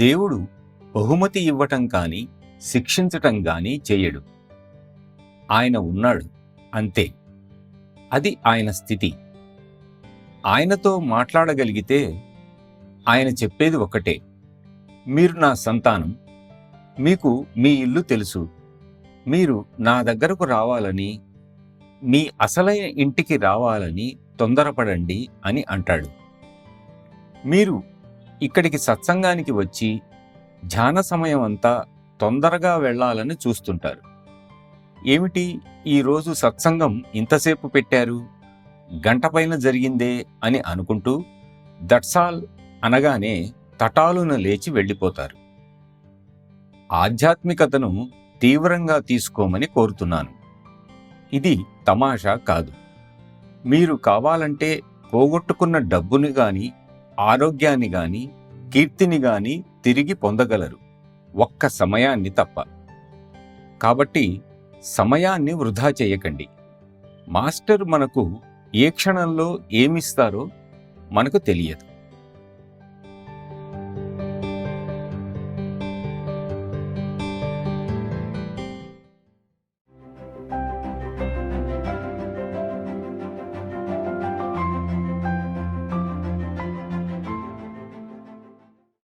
దేవుడు బహుమతి ఇవ్వటం కానీ శిక్షించటం కానీ చేయడు. ఆయన ఉన్నాడు, అంతే. అది ఆయన స్థితి. ఆయనతో మాట్లాడగలిగితే ఆయన చెప్పేది ఒకటే: మీరు నా సంతానం, మీకు మీ ఇల్లు తెలుసు, మీరు నా దగ్గరకు రావాలని, మీ అసలైన ఇంటికి రావాలని తొందరపడండి అని అంటాడు. మీరు ఇక్కడికి సత్సంగానికి వచ్చి ధ్యాన సమయం అంతా తొందరగా వెళ్ళాలని చూస్తుంటారు. ఏమిటి ఈరోజు సత్సంగం ఇంతసేపు పెట్టారు, గంట పైన జరిగిందే అని అనుకుంటూ దట్సాల్ అనగానే తటాలున లేచి వెళ్ళిపోతారు. ఆధ్యాత్మికతను తీవ్రంగా తీసుకోమని కోరుతున్నాను. ఇది తమాషా కాదు. మీరు కావాలంటే పోగొట్టుకున్న డబ్బుని గాని, ఆరోగ్యాన్ని గాని, కీర్తిని గాని తిరిగి పొందగలరు, ఒక్క సమయాన్ని తప్ప. కాబట్టి సమయాన్ని వృధా చేయకండి. మాస్టర్ మనకు ఏ క్షణంలో ఏమిస్తారో మనకు తెలియదు.